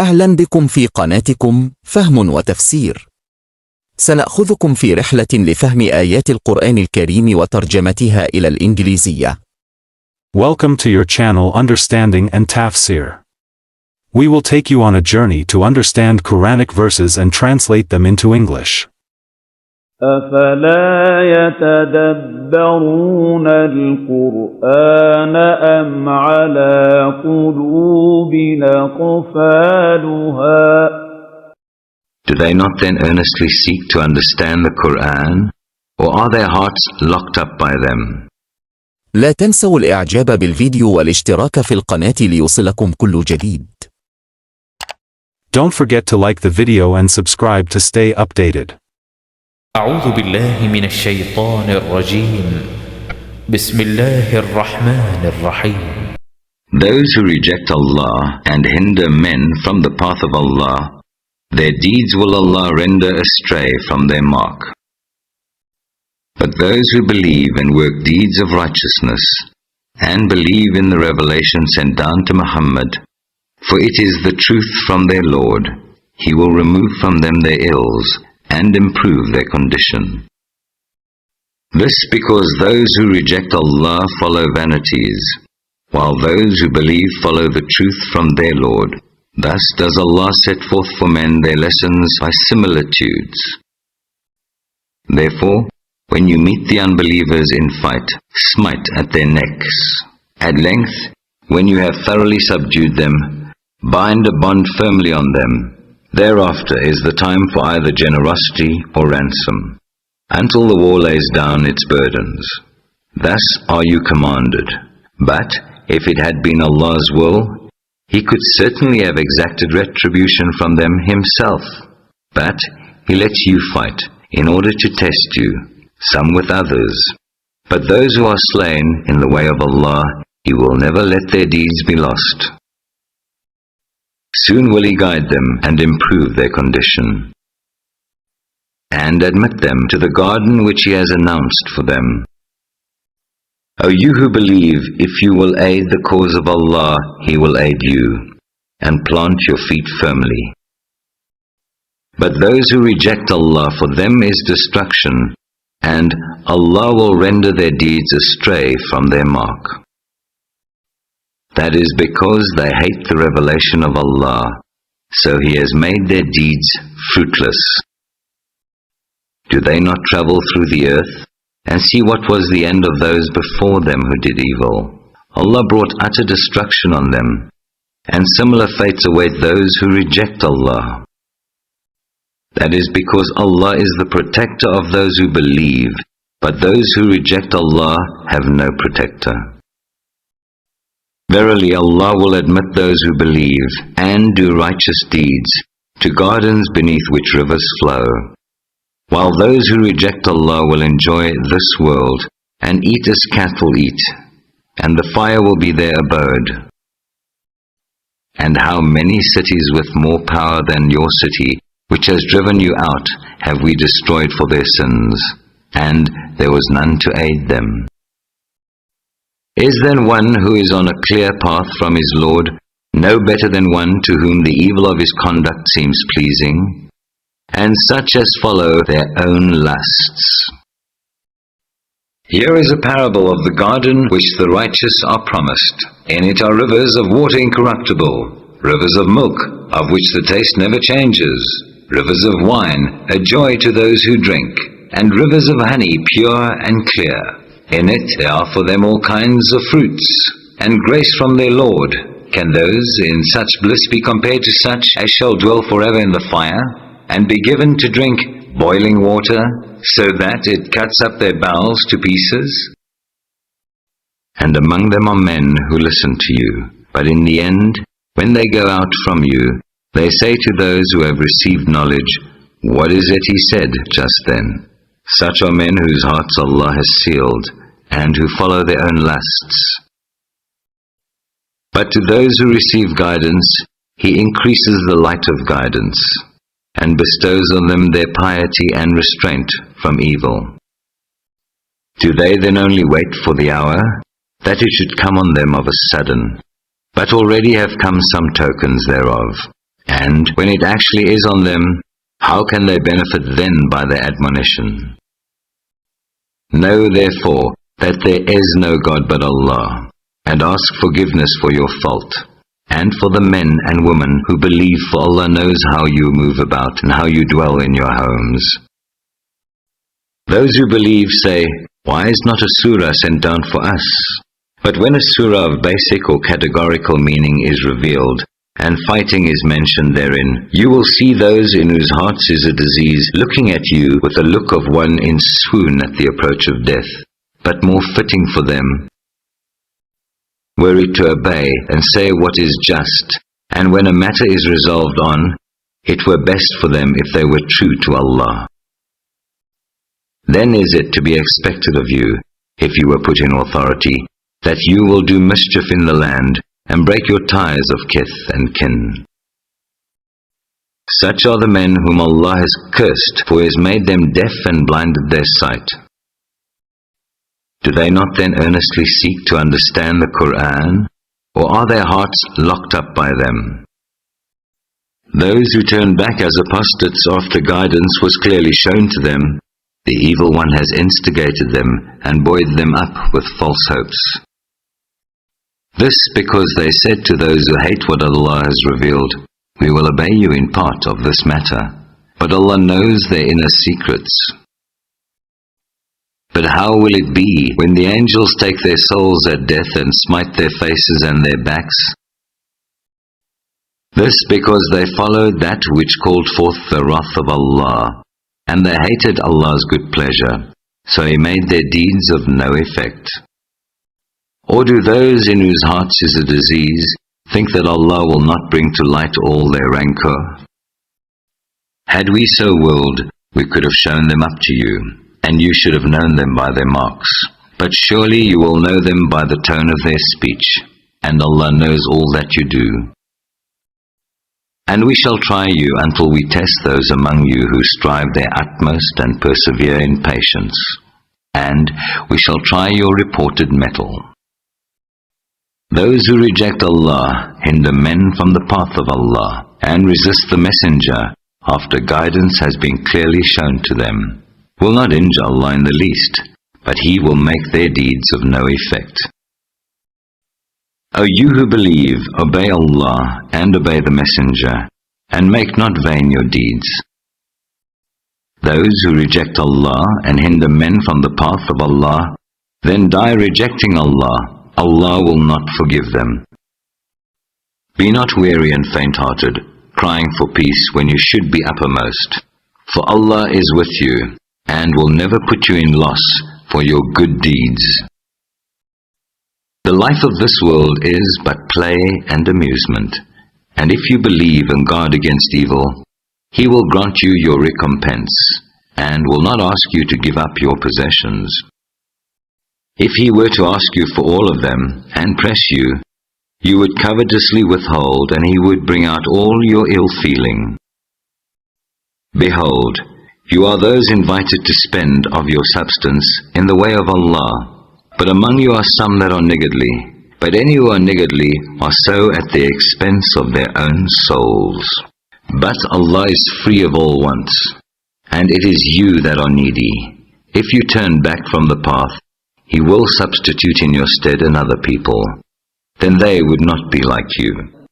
أهلا بكم في قناتكم فهم وتفسير. سنأخذكم في رحلة لفهم آيات القرآن الكريم وترجمتها إلى الإنجليزية. Welcome to your channel Understanding and Tafsir. We will take you on a journey to understand Quranic verses and translate them into English. أَفَلَا يَتَدَبَّرُونَ الْقُرْآنَ أَمْ عَلَى قُلُوبٍ أَقْفَالُهَا Do they not then earnestly seek to understand the Quran, or are their hearts locked up by them? لا تنسوا الإعجاب بالفيديو والاشتراك في القناة ليوصلكم كل جديد. Don't forget to like the video and subscribe to stay updated. أعوذ بالله من الشيطان الرجيم. بسم الله الرحمن الرحيم. Those who reject Allah and hinder men from the path of Allah, their deeds will Allah render astray from their mark. But those who believe and work deeds of righteousness, and believe in the revelation sent down to Muhammad, for it is the truth from their Lord, He will remove from them their ills, and improve their condition. This because those who reject Allah follow vanities, while those who believe follow the truth from their Lord. Thus does Allah set forth for men their lessons by similitudes. Therefore, when you meet the unbelievers in fight, smite at their necks. At length, when you have thoroughly subdued them, bind a bond firmly on them. Thereafter is the time for either generosity or ransom, until the war lays down its burdens. Thus are you commanded. But if it had been Allah's will, He could certainly have exacted retribution from them Himself. But He lets you fight in order to test you, some with others. But those who are slain in the way of Allah, He will never let their deeds be lost. Soon will He guide them and improve their condition, and admit them to the garden which He has announced for them. O you who believe, if you will aid the cause of Allah, He will aid you, and plant your feet firmly. But those who reject Allah, for them is destruction, and Allah will render their deeds astray from their mark. That is because they hate the revelation of Allah, so He has made their deeds fruitless. Do they not travel through the earth, and see what was the end of those before them who did evil? Allah brought utter destruction on them, and similar fates await those who reject Allah. That is because Allah is the protector of those who believe, but those who reject Allah have no protector. Verily Allah will admit those who believe and do righteous deeds to gardens beneath which rivers flow, while those who reject Allah will enjoy this world and eat as cattle eat, and the fire will be their abode. And how many cities with more power than your city, which has driven you out, have we destroyed for their sins, and there was none to aid them. Is then one who is on a clear path from his Lord no better than one to whom the evil of his conduct seems pleasing, and such as follow their own lusts? Here is a parable of the garden which the righteous are promised. In it are rivers of water incorruptible, rivers of milk, of which the taste never changes, rivers of wine, a joy to those who drink, and rivers of honey, pure and clear. In it there are for them all kinds of fruits, and grace from their Lord. Can those in such bliss be compared to such as shall dwell forever in the fire, and be given to drink boiling water, so that it cuts up their bowels to pieces? And among them are men who listen to you, but in the end, when they go out from you, they say to those who have received knowledge, "What is it he said just then?" Such are men whose hearts Allah has sealed, and who follow their own lusts. But to those who receive guidance, He increases the light of guidance, and bestows on them their piety and restraint from evil. Do they then only wait for the hour, that it should come on them of a sudden? But already have come some tokens thereof, And when it actually is on them, how can they benefit then by the admonition? Know therefore that there is no God but Allah, and ask forgiveness for your fault, and for the men and women who believe, for Allah knows how you move about and how you dwell in your homes. Those who believe say, why is not a surah sent down for us? But when a surah of basic or categorical meaning is revealed, and fighting is mentioned therein, you will see those in whose hearts is a disease looking at you with the look of one in swoon at the approach of death. But more fitting for them were it to obey and say what is just, and when a matter is resolved on, it were best for them if they were true to Allah. Then is it to be expected of you, if you were put in authority, that you will do mischief in the land, and break your ties of kith and kin. Such are the men whom Allah has cursed, for He has made them deaf and blinded their sight. Do they not then earnestly seek to understand the Qur'an, or are their hearts locked up by them? Those who turn back as apostates after guidance was clearly shown to them, the evil one has instigated them and buoyed them up with false hopes. This because they said to those who hate what Allah has revealed, we will obey you in part of this matter, but Allah knows their inner secrets. But how will it be when the angels take their souls at death and smite their faces and their backs? This because they followed that which called forth the wrath of Allah, and they hated Allah's good pleasure, so He made their deeds of no effect. Or do those in whose hearts is a disease think that Allah will not bring to light all their rancor? Had we so willed, we could have shown them up to you, and you should have known them by their marks. But surely you will know them by the tone of their speech, and Allah knows all that you do. And we shall try you until we test those among you who strive their utmost and persevere in patience. And we shall try your reported mettle. Those who reject Allah hinder men from the path of Allah, and resist the messenger after guidance has been clearly shown to them, will not injure Allah in the least, but He will make their deeds of no effect. O you who believe, obey Allah and obey the messenger, and make not vain your deeds. Those who reject Allah and hinder men from the path of Allah, then die rejecting Allah, Allah will not forgive them. Be not weary and faint-hearted, crying for peace when you should be uppermost. For Allah is with you, and will never put you in loss for your good deeds. The life of this world is but play and amusement, and if you believe and guard against evil, He will grant you your recompense, and will not ask you to give up your possessions. If He were to ask you for all of them, and press you, you would covetously withhold, and He would bring out all your ill feeling. Behold, you are those invited to spend of your substance in the way of Allah, but among you are some that are niggardly, but any who are niggardly are so at the expense of their own souls. But Allah is free of all wants, and it is you that are needy. If you turn back from the path, He will substitute in your stead another people. Then they would not be like you.